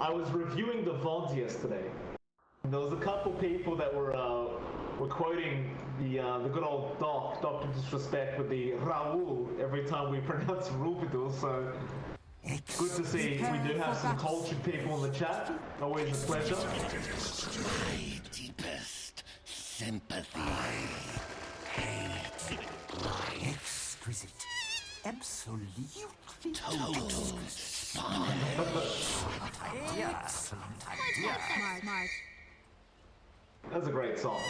I was reviewing the VODs yesterday. And there was a couple people that were quoting the good old Dr. Disrespect with the Raul every time we pronounce Rupido, so good to see we do have some cultured people in the chat. Always a pleasure. My deepest sympathy. Exquisite. Absolutely total spine. Excellent idea. Smart. That's a great song.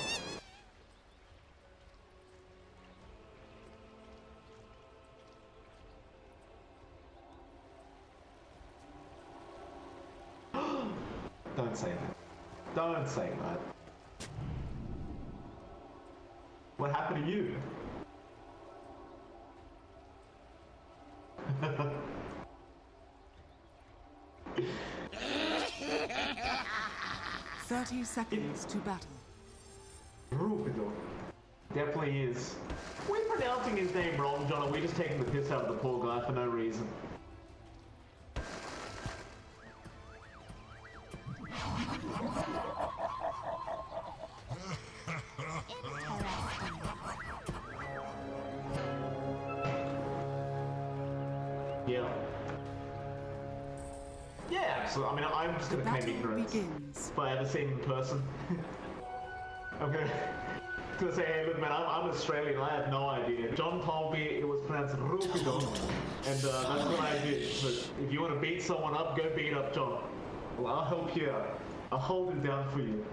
Don't say that. Don't say that. What happened to you? 30 seconds to battle. Rupido. Definitely is. We're pronouncing his name wrong, John, and we're just taking the piss out of the poor guy for no reason. Yeah. Yeah, absolutely. I mean, I'm just gonna claim ignorance if I ever see him in person. I'm gonna say, hey, look, man, I'm Australian. I have no idea. John told me it was pronounced Rupido, and that's what I did. But if you want to beat someone up, go beat up John. Well, I'll help you out. I'll hold him down for you.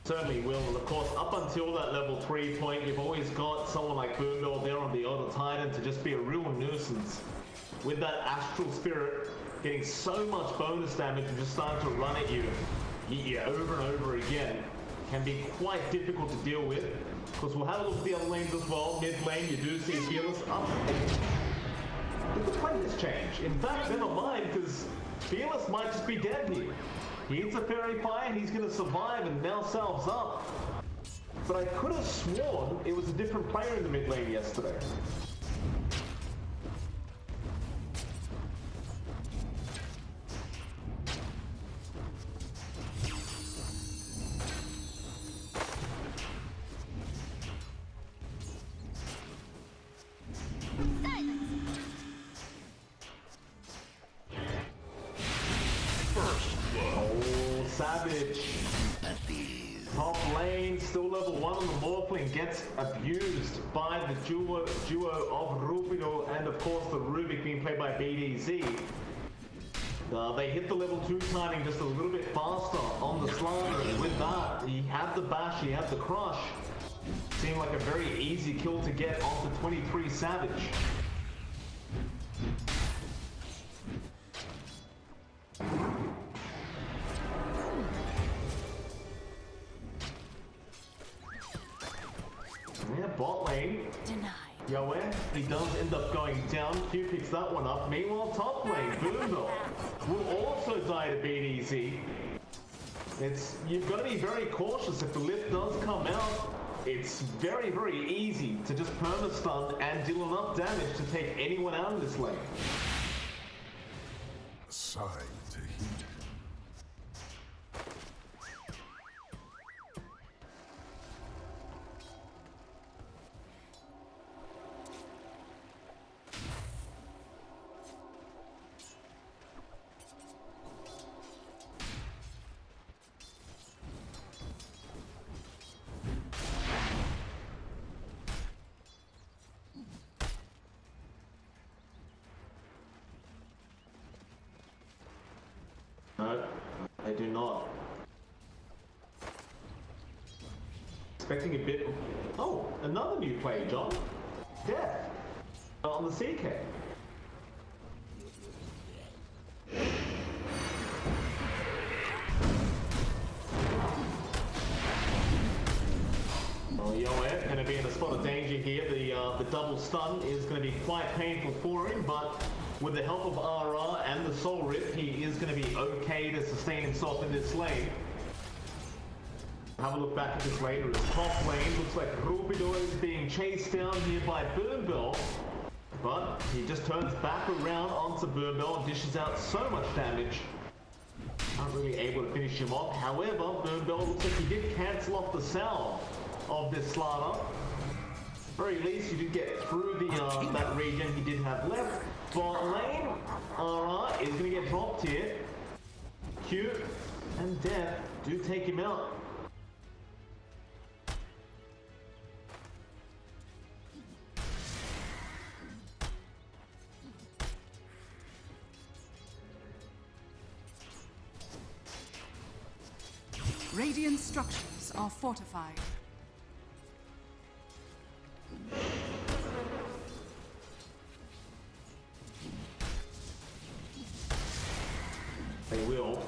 Certainly will. Of course, up until that level 3 point, you've always got someone like Boombell there on the Auto Titan to just be a real nuisance. With that Astral Spirit getting so much bonus damage and just starting to run at you over and over again can be quite difficult to deal with. Of course, we'll have a look at the other lanes as well. Mid lane, you do see Fearless up. Look at the play this change. In fact, never mind, because Fearless might just be dead here. He hits a fairy fire and he's going to survive and now salves up. But I could have sworn it was a different player in the mid lane yesterday. Savage. Top lane, still level 1 on the Morphling, gets abused by the duo of Rupido and of course the Rubik being played by BTS. They hit the level 2 timing just a little bit faster on the Slander, and with that, he had the bash, he had the crush. Seemed like a very easy kill to get off the 23 Savage. Yeah, bot lane. Denied. Yowe, he does end up going down. Q picks that one up. Meanwhile, top lane, boombell will also die to BTS. You've got to be very cautious. If the lift does come out, it's very, very easy to just perma-stun and deal enough damage to take anyone out of this lane. Side to heat. No, they do not. Expecting a bit... Oh, another new play, John. Death. On the CK. to be in a spot of danger here. The double stun is going to be quite painful for him, but with the help of RR and the Soul Rip, he is going to be okay to sustain himself in this lane. Have a look back at this later. His top lane looks like Rupido is being chased down here by boombell, but he just turns back around onto boombell and dishes out so much damage. Not really able to finish him off. However, boombell looks like he did cancel off the salve of this Slaughter. Very least, you did get through the that region he did have left. Bot lane, RR is going to get dropped here. Q and Death do take him out. Radiant structures are fortified. They will.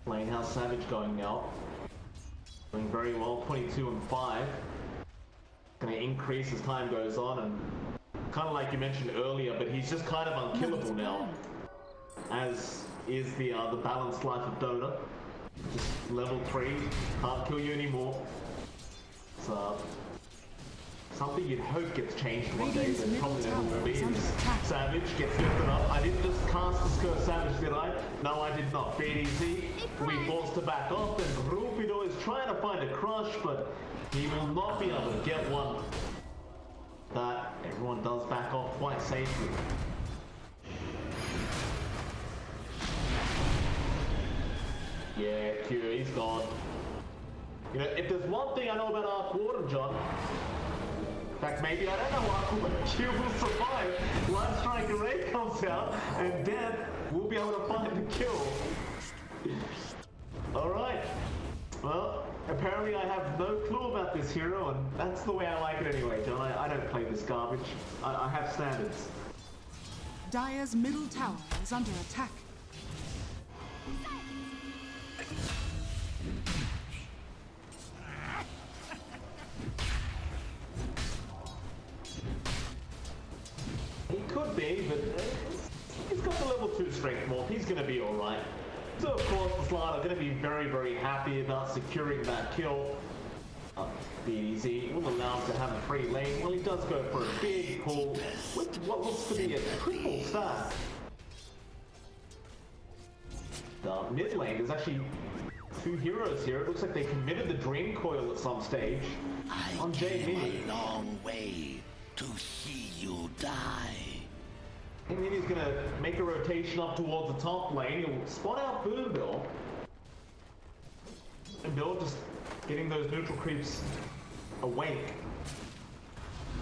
Lane House Savage going now. Doing very well, 22 and 5. Going to increase as time goes on, and kind of like you mentioned earlier, but he's just kind of unkillable now, as is the balanced life of Dota. Just level 3, can't kill you anymore. So something you'd hope gets changed one day, but probably never will be. Savage gets lifted up. I didn't just cast the Skirt Savage, did I? No, I did not. BTS will be forced to back off, and Rupido is trying to find a crush, but he will not be able to get one. That everyone does back off quite safely. Yeah, Q, he's gone. You know, if there's one thing I know about Arc Water, John, in fact, maybe I don't know Arc Water, Q will survive. Light Strike Array comes out, and Death will be able to find the kill. Alright. Well, apparently I have no clue about this hero, and that's the way I like it anyway, John. I don't play this garbage. I have standards. Dire's middle tower is under attack. He could be, but he's got the level 2 strength morph. He's going to be alright. So of course the Slaughter are going to be very, very happy about securing that kill. BTS will allow him to have a free lane. Well, he does go for a big pull with what looks to be a triple stack. The mid lane, there's actually 2 heroes here. It looks like they committed the Dream Coil at some stage on J Mini. A long way to see you die. And then he's gonna make a rotation up towards the top lane. He'll spot out boombell. And Bill just getting those neutral creeps awake.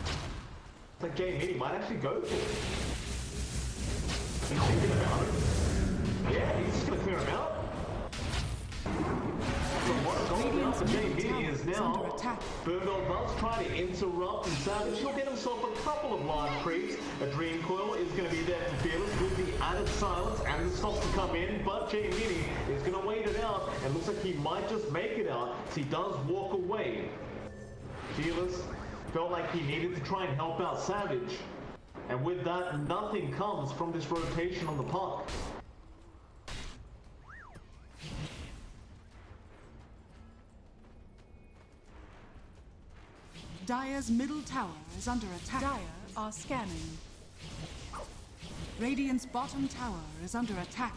It's like J Mini might actually go for it. He's thinking about it. Yeah, he's just gonna clear him out. So what's going on for J Mini is now boombell does try to interrupt, and Savage he'll get himself a couple of live creeps. A Dream Coil is going to be there for Fearless with the added silence and the stops to come in, but J Mini is going to wait it out, and looks like he might just make it out, so he does walk away. Fearless felt like he needed to try and help out Savage, and with that, nothing comes from this rotation on the puck. Dire's middle tower is under attack. Dire are scanning. Radiant's bottom tower is under attack.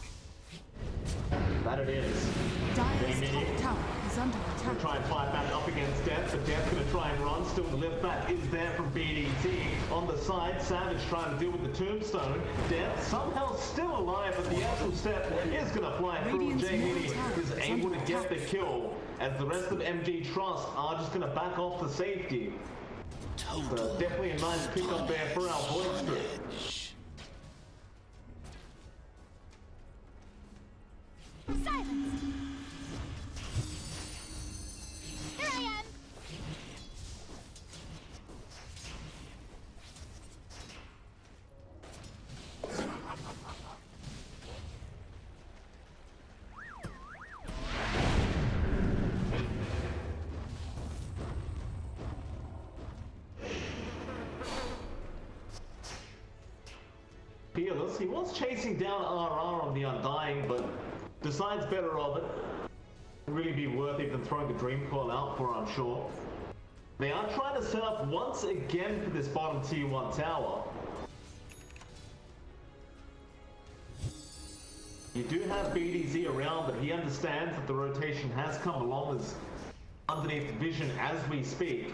That it is. Dire's top tower is under Gonna attack. try and fight back up against Death, but Death's gonna try and run. Still the lift back is there from BTS. On the side, Savage trying to deal with the tombstone. Death somehow still alive, but the actual step is gonna fly through. J Mini is able to get the kill, as the rest of MG.Trust are just gonna back off to safety. So definitely a nice pickup there for our voice strip. Silence! Here I am! close. He was chasing down RR on the Undying, but decides better of it. Really be worth even throwing the Dream Coil out for, I'm sure. They are trying to set up once again for this bottom tier 1 tower. You do have BDZ around, but he understands that the rotation has come along as underneath vision as we speak.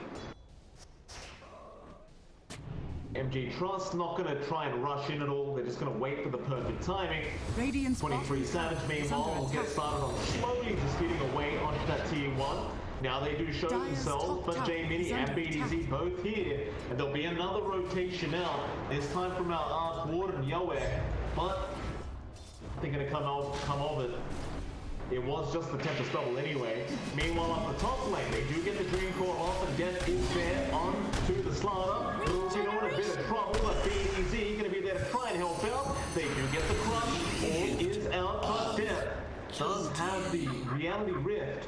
MG.Trust not going to try and rush in at all. They're just going to wait for the perfect timing. Radiant's 23 Savage meanwhile will get started on slowly just hitting away onto that tier 1. Now they do show themselves, but J-Mini and BDZ both here. And there'll be another rotation out. This time from our Arc Warden Yowe. But they're going to come of it. It was just the Tempest double anyway. Meanwhile, up the top lane, they do get the Dream Core off, and death is there on to the Slaughter. You know, in a bit of trouble, but BTS going to be there to try and help out. They do get the crush. All is out, but death does have the Reality Rift.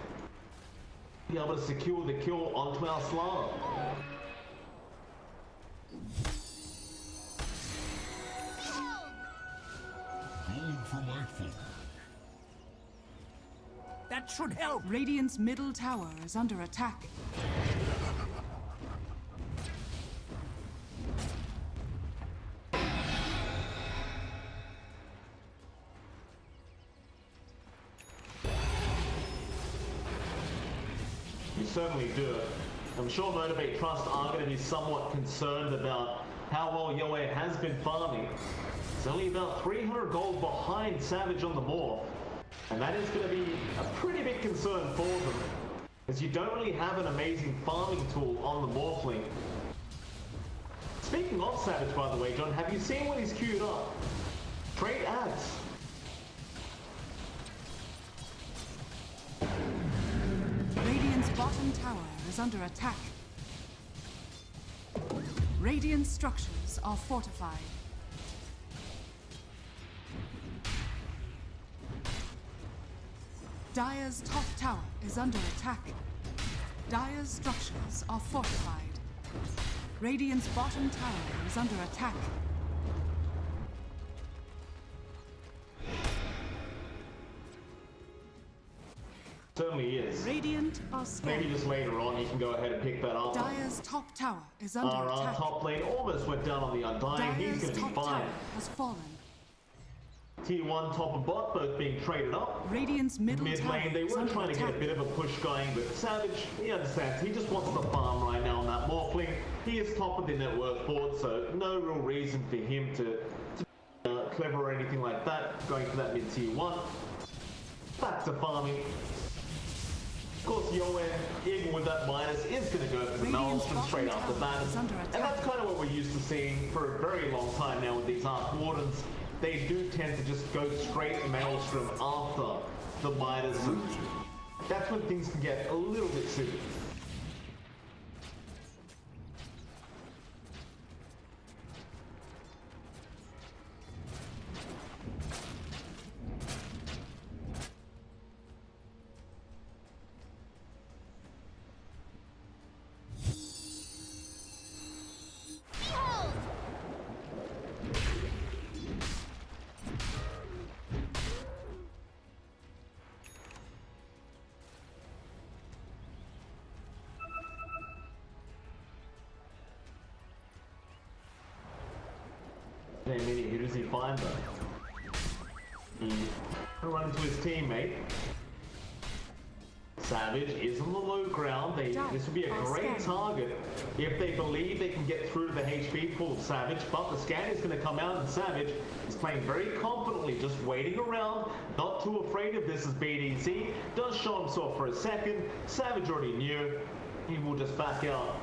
Be able to secure the kill onto our Slaughter. Going for my foot. That should help. Radiant's middle tower is under attack. You certainly do. I'm sure Motivate.Trust are going to be somewhat concerned about how well Yowe has been farming. It's only about 300 gold behind Savage on the Morph. And that is going to be a pretty big concern for them, as you don't really have an amazing farming tool on the Morphling. Speaking of Savage, by the way, John, have you seen when he's queued up? Trade ads. Radiant's bottom tower is under attack. Radiant structures are fortified. Dire's top tower is under attack. Dire's structures are fortified. Radiant's bottom tower is under attack. Certainly is. Radiant are Maybe scared. just later on you can go ahead and pick that up. Dire's top tower is under Our attack. top lane almost went down on the Undying. He's Dire's going to be top fine. tower has fallen. Tier 1 top and bot both being traded up. Radiant's middle Mid tower lane, they is were under trying to attack. get a bit of a push going, but Savage, he understands. He just wants the farm right now on that Morphling. He is top of the net worth board, so no real reason for him to clever or anything like that, going for that mid tier 1. Back to farming. Of course, Yowe, even with that minus, is going to go for the Radiant's Maelstrom straight bottom off the bat. tower is under And attack. that's kind of what we're used to seeing for a very long time now with these Arc Wardens. They do tend to just go straight Maelstrom after the minus. That's when things can get a little bit silly. Behold! Hey, Mini, who does he find though? He'll run into his teammate. Savage is on the low ground. This would be a great target if they believe they can get through to the HP pool of Savage, but the scan is going to come out and Savage is playing very confidently, just waiting around, not too afraid of this as BDZ. Does show himself for a second. Savage already knew. He will just back out.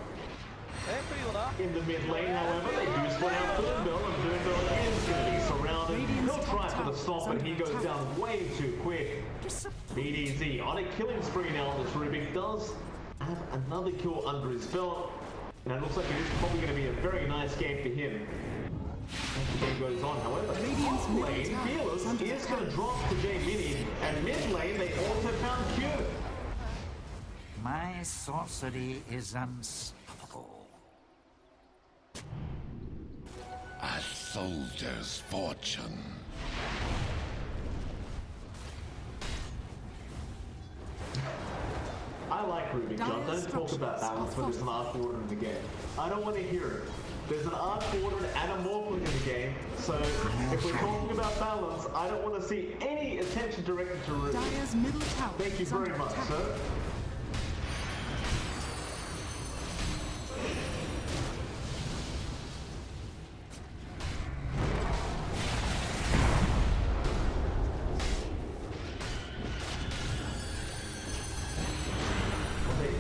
In the mid lane, however, they do split out boombell, and boombell is going to be surrounded. Radiant's He'll try top for the stop, tower but he is goes under down way too quick. BDZ on a killing spree now. This Rubik does have another kill under his belt, and it looks like it is probably going to be a very nice game for him as the game goes on. However, Radiant's top middle lane, tower Fearless is under is going to attack. drop to J-Mini, and mid lane they also found Q. My sorcery is unstoppable. I soldier's fortune. I like Ruby, John. Don't talk about balance when there's an arc order in the game. I don't want to hear it. There's an arc order and a morphling in the game, so if we're talking about balance, I don't want to see any attention directed to Ruby. Dire's middle tower Thank you is very under much, attack. sir.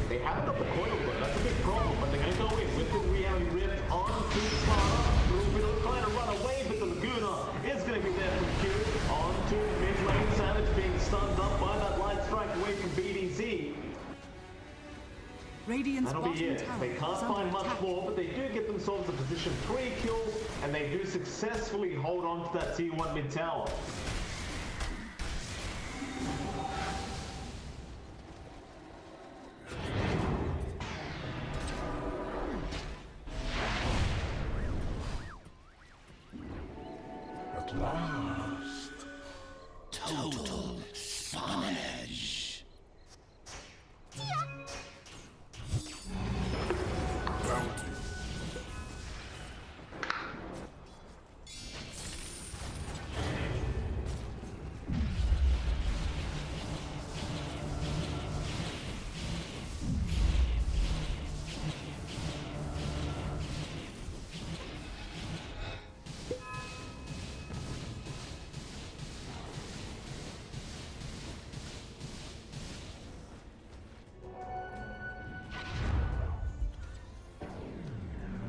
They haven't got the coil though, that's a big problem, but they're going to go in with the reality rift onto Sparta. Rupido trying to run away, but the Laguna is going to be there from Q. Onto mid lane, Savage being stunned up by that light strike away from BDZ. Radiant's That'll be bottom it. tower They is can't under find much attack. more, but they do get themselves a position 3 kills, and they do successfully hold on to that tier 1 mid tower. At last. Total spawnage.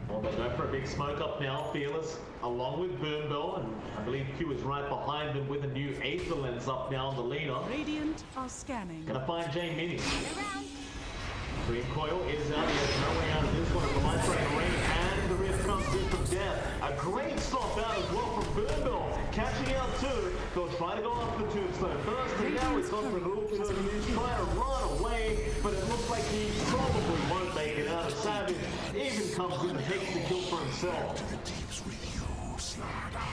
Well, they go for a big smoke up now, Fearless, along with Boombell, and I believe Q is right behind them with a new Aether Lens up now on the leader. Radiant are scanning. Gonna find J Mini. Around. Green Coil is out, he has no way out of this one. The light strike ring and the rift comes through from death. A great stop out as well from Boombell, catching out too. They'll try to go after the tombstone first, and now it's on the Rupido, who's trying to run away, but it looks like he probably won't make it out. Savage even comes in and takes the kill for himself. The deeps with you, Slaughter.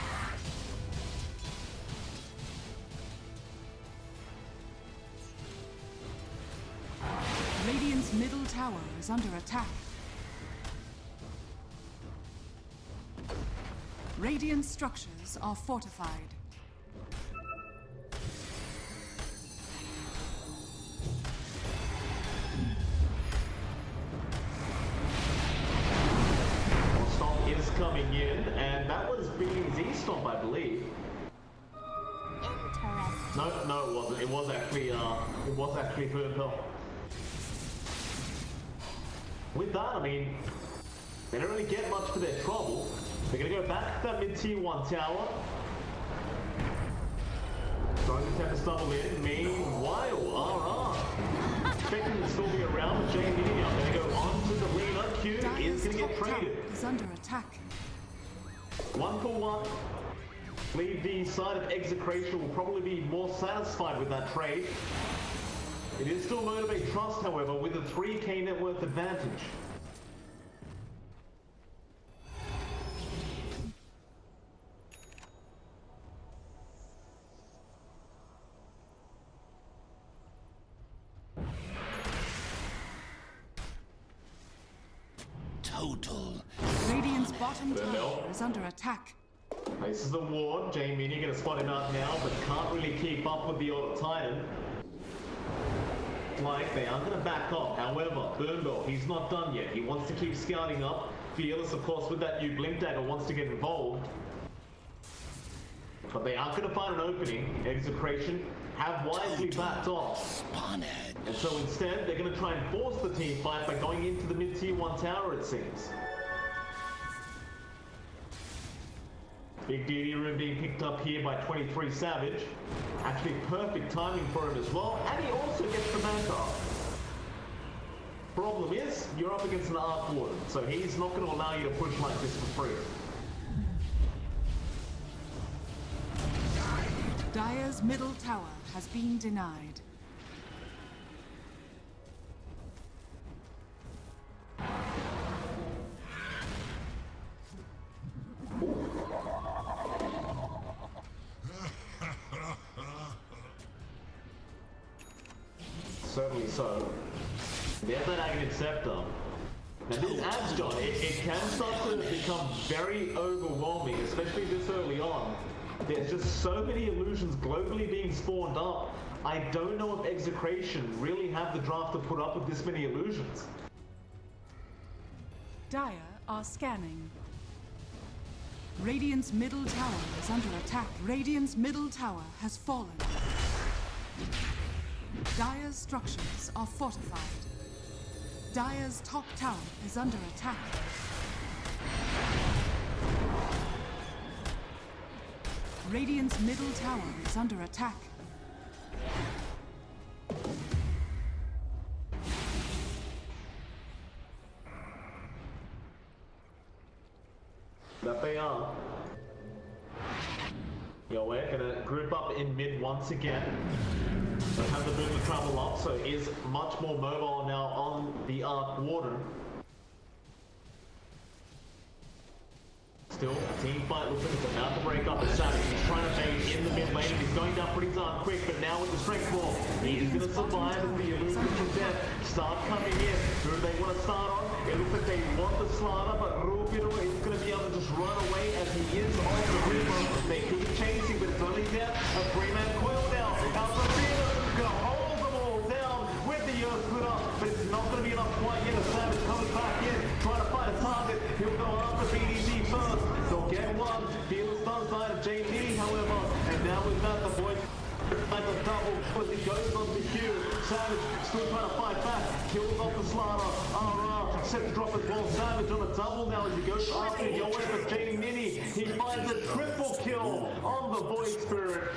Radiant's middle tower is under attack. Radiant structures are fortified. Stomp is coming in, and that was BTS Stomp, I believe. Interesting. No, it wasn't. It was actually Boombell. With that, I mean, they don't really get much for their trouble. They're gonna go back to that mid-tier 1 tower. Trying to attempt to stumble in. Meanwhile, RR expecting to still be around, but J Mini are gonna go onto the arena. Q is Dire's gonna top get tower traded. is under attack. 1-for-1. Believe the side of Execration will probably be more satisfied with that trade. It is still Motivate.Trust, however, with a 3k net worth advantage. Total. Radiant's bottom Boombell. tower is under attack. Places the ward. J Mini gonna spot him out now, but can't really keep up with the Auto Titan. Like, they are gonna back off. However, Boombell, he's not done yet. He wants to keep scouting up. Fearless, of course, with that new Blink Dagger, wants to get involved. But they aren't gonna find an opening. Execration have wisely backed off. Spawnage. And so instead, they're gonna try and force the team fight by going into the mid-tier 1 tower, it seems. Big DD room being picked up here by 23 Savage. Actually perfect timing for him as well. And he also gets the backup. Problem is, you're up against an Arc Warden, so he's not going to allow you to push like this for free. Dire's middle tower has been denied. deservedly so. There's that Aghanim Scepter. Now this adds, John, it can start to become very overwhelming, especially this early on. There's just so many illusions globally being spawned up. I don't know if Execration really have the draft to put up with this many illusions. Dire are scanning. Radiant's middle tower is under attack. Radiant's middle tower has fallen. Dire's structures are fortified. Dire's top tower is under attack. Radiant's middle tower is under attack. That they are. Yowe gonna group up in mid once again. So have the boom to travel up, so is much more mobile now on the Arc Water. Still, a team fight looks like it's about to break up. It's Savage. He's trying to bait in the mid lane. He's going down pretty darn quick, but now with the strength ball, he is going to survive as the illusions of death start coming in. Who do they want to start on? It looks like they want the Slaughter, but Rupido is going to be able to just run away as he is on the Reaper. They keep chasing, but it's only death. A 3-man coil now. Rupido is going to hold them all down with the Earth Splitter, but it's not going to be enough quite yet. Savage comes back in, trying to find a target. He'll go after BDC first. They'll get one. Fearless does die to JD, however, and now we've got the boys like a double as he goes on to Q. Savage still trying to fight back. Kills off the Slaughter. RR set the drop as well. Savage on a double now as he goes after Yowe with JD Mini. He finds a triple kill on the Void Spirit.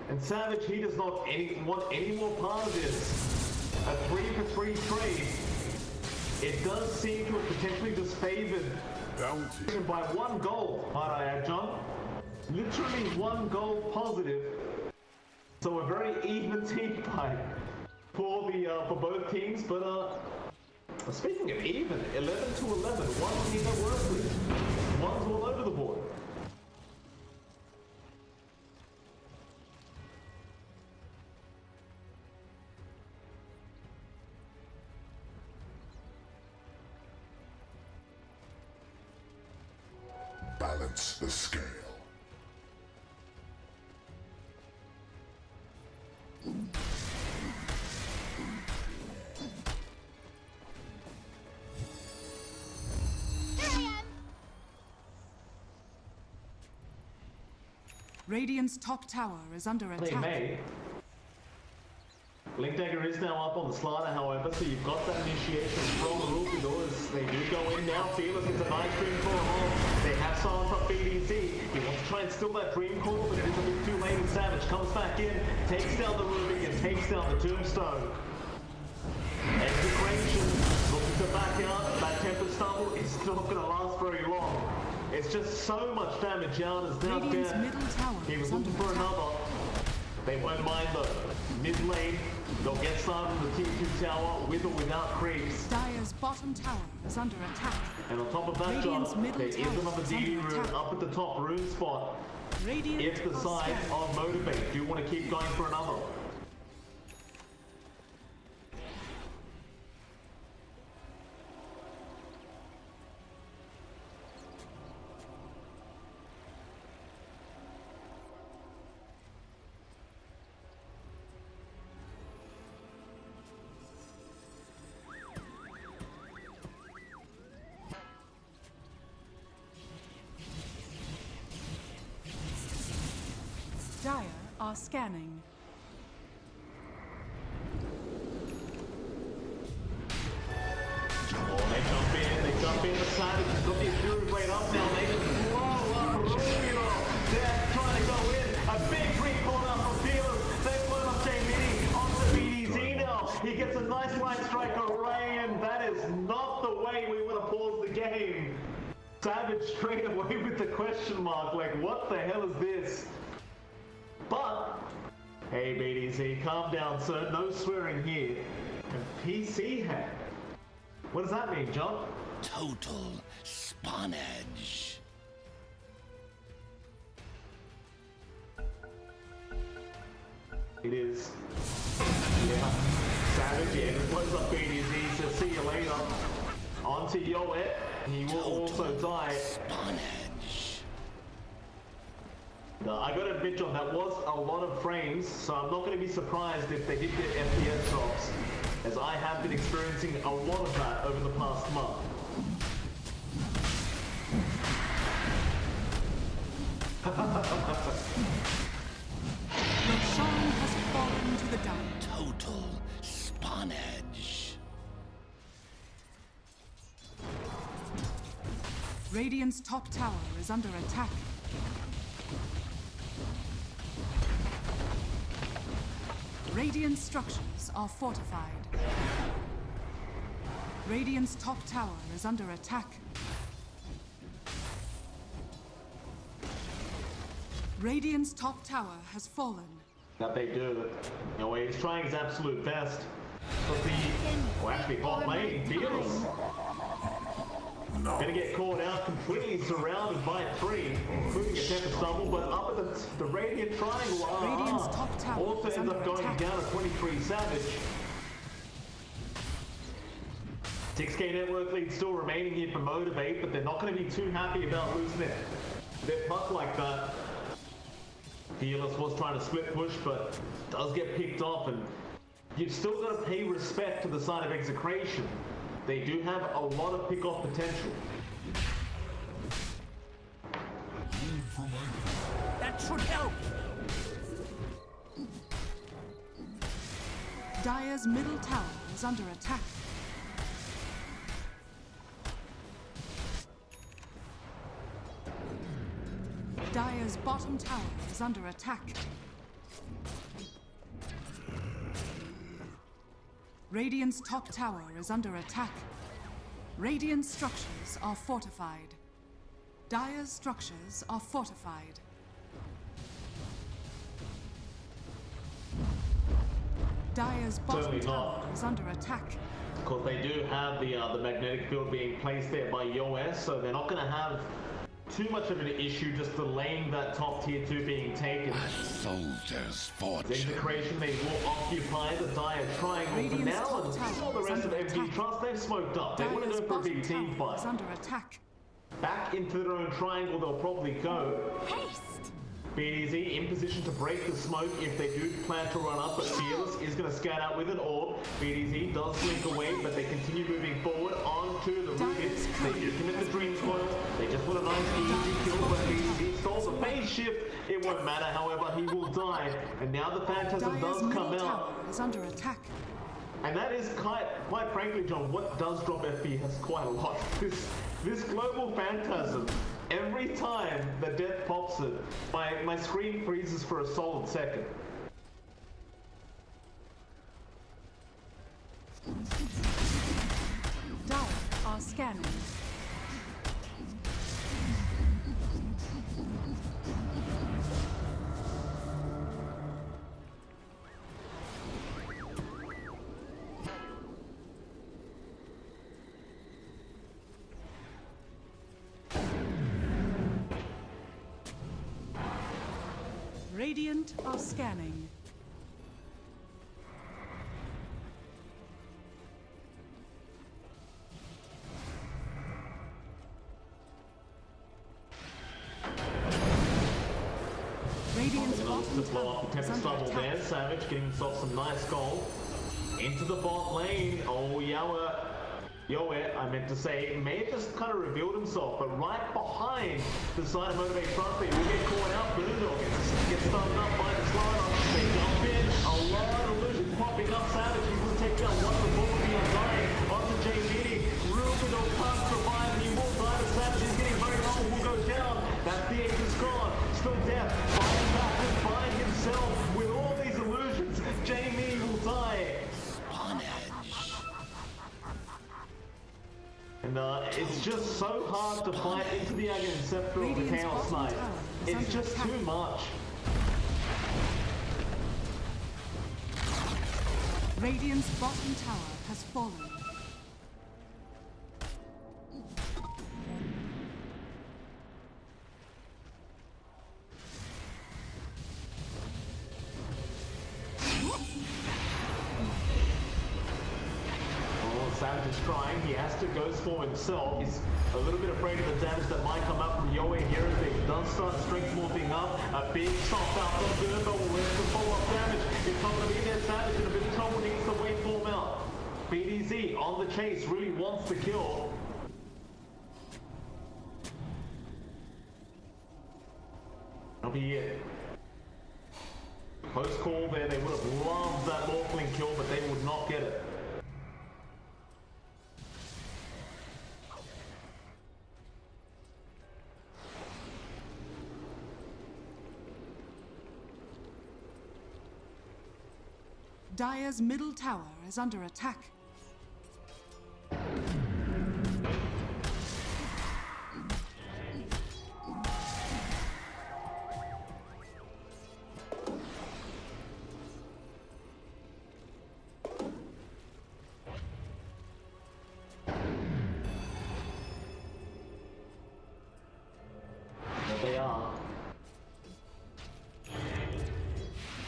And Savage, he does not want any more part of this. A 3-for-3 trade. It does seem to have potentially disfavored by 1 goal, might I add, John? Literally 1 goal positive. So a very even team fight for both teams. But speaking of even, 11 to 11, one team at Worsley, one's all over the board. Balance the scale. Radiant's top tower is under They attack. may. Link Dagger is now up on the Slaughter, however, so you've got that initiation from the Rupido as they do go in now. Fearless into a nice dream for a hole. They have silence up BDC. He wants to try and steal that dream core, but it is a bit too late. And Savage comes back in, takes down the Rubik, and takes down the Tombstone. Execration looking to back out. That Tempest Stumble is not going to last very long. It's just so much damage. Yarn is now Radiant's dead. middle tower He was is looking under for attack. another. They won't mind though. Mid lane, they'll get started on the T2 tower with or without creeps. Dire's bottom tower is under attack. And on top of that, Radiant's John, middle there is tower another is DD under rune attack. up at the top rune spot. Radiant If the are sides scanning. of Motivate do want to keep going for another. Dire are scanning. Oh, they jump in, the Savage has got the Fury Blade up now, they just blow up Rupido. They're trying to go in, a big recall now from Fearless. They put up J Mini onto BDZ now. He gets a nice line strike array, and that is not the way we would have paused the game. Savage straight away with the question mark, like what the hell is this? But, hey BDZ, calm down sir, no swearing here. And PC hand. What does that mean, John? Total spawnage. It is. Yeah. Savage, yeah, just blows up BTS, so see you later. Onto Yowe, he will also die. Spawnage. I gotta admit, John, that was a lot of frames, so I'm not gonna be surprised if they did get FPS drops, as I have been experiencing a lot of that over the past month. Roshan has fallen to the dire. Total spawnage. Radiant's top tower is under attack. Radiant structures are fortified. Radiant's top tower is under attack. Radiant's top tower has fallen. That they do. You know, he's trying his absolute best. But well, actually, bot lane, Fearless. Gonna get caught out, completely surrounded by three, including a Tempest double, but up at the Radiant Triangle. Radiant's top tower also is ends under up going attack. down to 23 Savage. 6K network lead still remaining here for Motivate, but they're not going to be too happy about losing it. They're puck like that. Fearless was trying to split push, but does get picked off, and you've still got to pay respect to the side of Execration. They do have a lot of pick-off potential. That should help. Dire's middle tower is under attack. Dire's bottom tower is under attack. Radiant's top tower is under attack. Radiant structures are fortified. Dire's structures are fortified. Dire's bottom Certainly tower not. is under attack. Of course, they do have the magnetic field being placed there by Yowe, so they're not going to have too much of an issue just delaying that top tier 2 being taken. Soldier's fortune. Execration, they will occupy the Dire Triangle for Radiant's now, top and tower all the is rest of under attack. BT.Trust, they've smoked up. They want to Dire's go for a bottom big team tower fight. is under attack. Back into their own triangle, they'll probably go. Haste! BTS in position to break the smoke if they do plan to run up, but Fearless is going to scout out with an orb. BTS does blink away, but they continue moving forward onto the Rupido. They do commit the Dream Coil. They just want a nice easy kill, but BTS stalls a phase shift. It won't matter, however, he will die. And now the Phantasm Dire's does middle come tower out. is under attack. And that is quite frankly, John, what does drop FPS quite a lot. This global Phantasm, every time the death pops it, my screen freezes for a solid second. Dire are scanning. Radiant are scanning. Radiant's bottom To blow up the tower is Tempest under double attack. there. Savage getting himself some nice gold. Into the bot lane. Oh, Yowe, I meant to say, may have just kind of revealed himself, but right behind the side of Motivate.Trust, they will get caught out. Boombell gets stunned up by the slider. They jump in. A lot of illusions popping up. Savage, he will take down one of the ball being dying onto JB. Rupido can't survive. He will die. The Savage is getting very low. Will go down. That's the Aegis gone. Still death. Fighting back and find himself with all these illusions. JB will die. And it's just so hard to fight into the Aghanim Scepter of the Radiant's Chaos bottom Knight. tower is It's under just attack. too much. Radiant's bottom tower has fallen. scrying. He has to go for himself. He's a little bit afraid of the damage that might come up from Yowe here as they does start strength morphing up. A big chop out from boombell will land some follow-up damage. It's not going to be there. Savage in a bit of trouble, needs to waveform out. BDZ on the chase, really wants the kill. That'll be it. Close call there. They would have loved that Morphling kill, but they would not get it. Dire's middle tower is under attack. They are.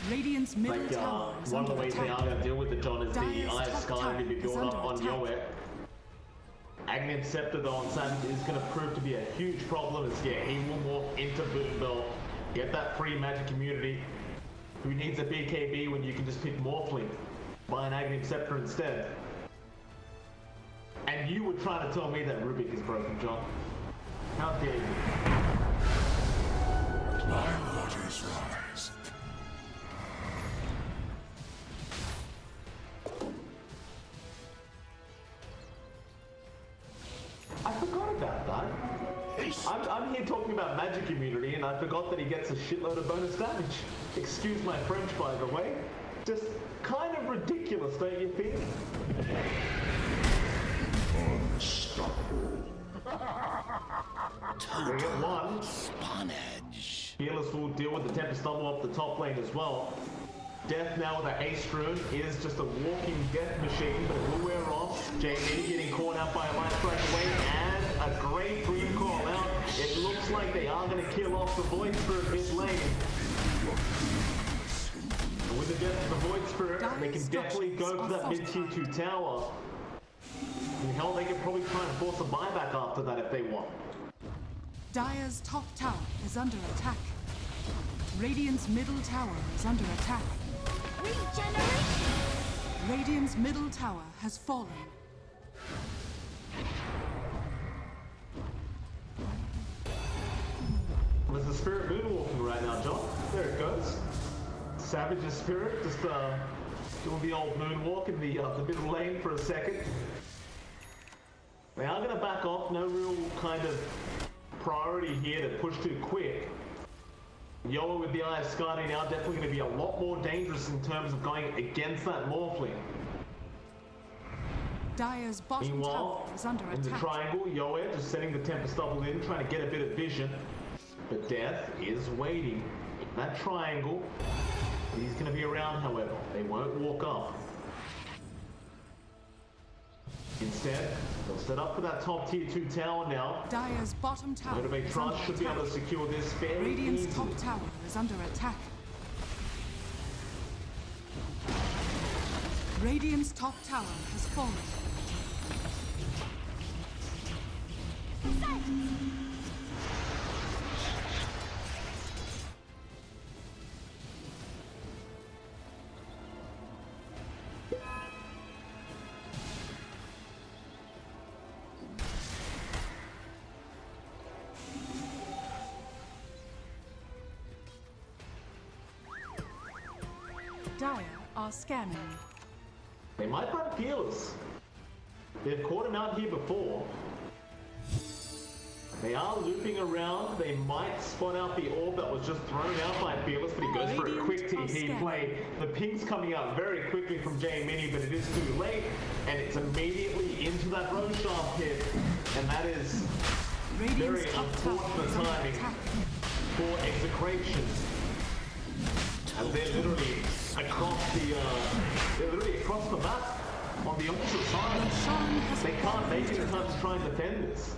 Radiant's middle tower is One of under the ways attack. they are going to deal with the John is Dire's the Ice top Sky tower to be is built up under on attack. Yowe. Aghanim Scepter though on Savage is going to prove to be a huge problem as he will morph into Boombell. Get that free magic immunity. Who needs a BKB when you can just pick Morphling? Buy an Aghanim Scepter instead. And you were trying to tell me that Rubik is broken, John. How dare you? My waters rise. I forgot about that. I'm here talking about magic immunity and I forgot that he gets a shitload of bonus damage. Excuse my French, by the way. Just kind of ridiculous, don't you think? Unstoppable. We get one. Spawnage. Fearless will deal with the Tempest double up the top lane as well. Death now with a haste rune is just a walking death machine, but it will wear off. Jamie getting caught out by a light strike away and a great green call out. It looks like they are going to kill off the Void Spirit mid lane. And with the death of the Void Spirit, they can definitely go for that mid tier 2 tower. And hell, they could probably try and force a buyback after that if they want. Dire's top tower is under attack. Radiant's middle tower is under attack. Regeneration! Radiant's middle tower has fallen. There's the spirit moonwalking right now, John. There it goes. Savage's spirit just doing the old moonwalk in the middle lane for a second. They are going to back off. No real kind of priority here to push too quick. Yowe with the Eye of Sky now definitely going to be a lot more dangerous in terms of going against that Morphling. Dire's bottom Meanwhile, tower is under in the attack. triangle, Yowe just setting the Tempest double in, trying to get a bit of vision. But Death is waiting in that triangle. He's going to be around, however. They won't walk up. Instead, they'll set up for that top tier 2 tower now. Dire's bottom tower is Motivate.Trust under should be able to attack. secure this fairly Radiant's easily. top tower is under attack. Radiant's top tower has fallen. Dire are scanning. They might find Fearless. They've caught him out here before. They are looping around. They might spot out the orb that was just thrown out by Fearless, but he goes for a quick TP play. The ping's coming out very quickly from J Mini, but it is too late, and it's immediately into that Roshan pit, and that is very Radiant's top tower unfortunate is under timing attack. for Execration. As they're literally across the map on the opposite side. Roshan has They can't make it in time to try and defend this.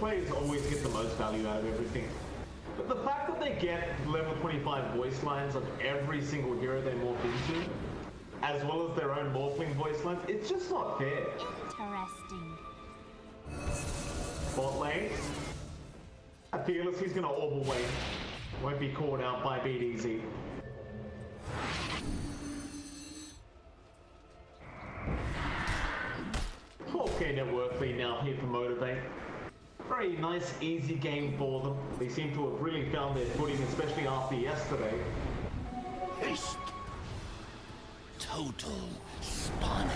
players always get the most value out of everything. But the fact that they get level 25 voice lines on every single hero they morph into, as well as their own morphling voice lines, it's just not fair. Interesting. Bot lane. Fearless, he's gonna orb away. Won't be called out by BDZ. Okay, Network Lead now here for Motivate. Very nice, easy game for them. They seem to have really found their footing, especially after yesterday. Haste. Total spawnage.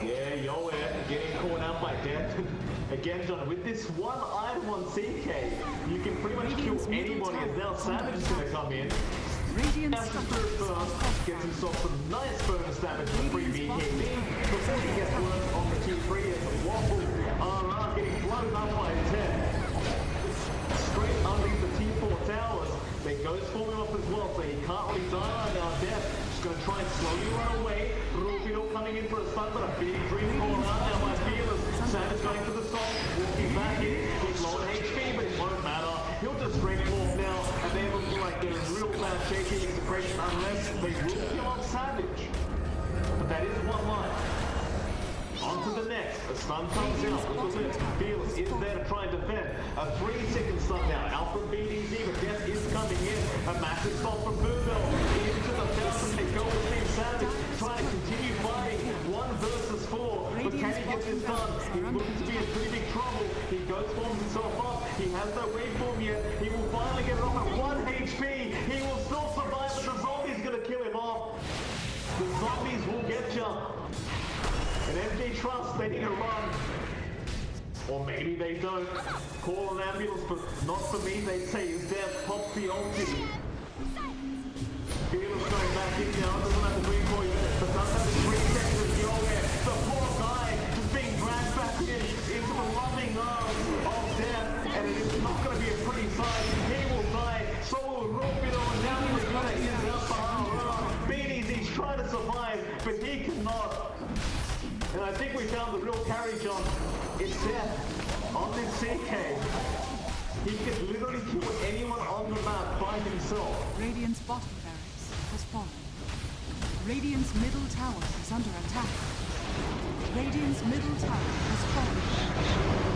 Yeah, Yowe getting caught out by death. Again, John, with this one item on CK, you can pretty much kill anybody, as now Savage is going to come in. Radiant After structures first, are fortified. gets himself some nice bonus damage for free BKB before he gets work on the Q3 as the Waffle are getting blown up by 10. Straight underneath the T4 towers. They ghost forming off as well, so he can't really die right now. Death just going to try and slowly run away. Rupido coming in for a stun, but a big dream call out now by Fearless. Savage going for the stop, walking back in. He's low on HP, but it won't matter. He'll just straight off now, and they're looking like they're in real bad shape in Execration unless they will kill off Savage. But that is one line. On to the next. A stun comes out with the lift. Fearless is there to try and defend. A 3-second stun now. Out from BDZ, but Death is coming in. A massive stop from boombell. Into the 1000. They go with Team Savage. Trying to continue fighting. 1 versus 4. But can he get this done? He's looking to be in pretty big trouble. He goes forms himself up. He has no waveform yet. He will finally get it off at 1 HP. He will still survive, but the zombie's going to kill him off. The zombies will get you. And BT.Trust, they need to run. Or maybe they don't. Call an ambulance, but not for me. They say his death pops the ulti. Fearless going back in now. Doesn't have the recoil yet, but does have the 3 seconds of Yowe. The poor guy is being dragged back into the loving arms of death. And it is not going to be a pretty sight. He will die. So will Rupido. And now he's going to get out for BDZ's trying to survive, but he cannot. And I think we found the real carry, John. It's Death on this CK. He can literally kill anyone on the map by himself. Radiant's bottom barracks has fallen. Radiant's middle tower is under attack. Radiant's middle tower has fallen.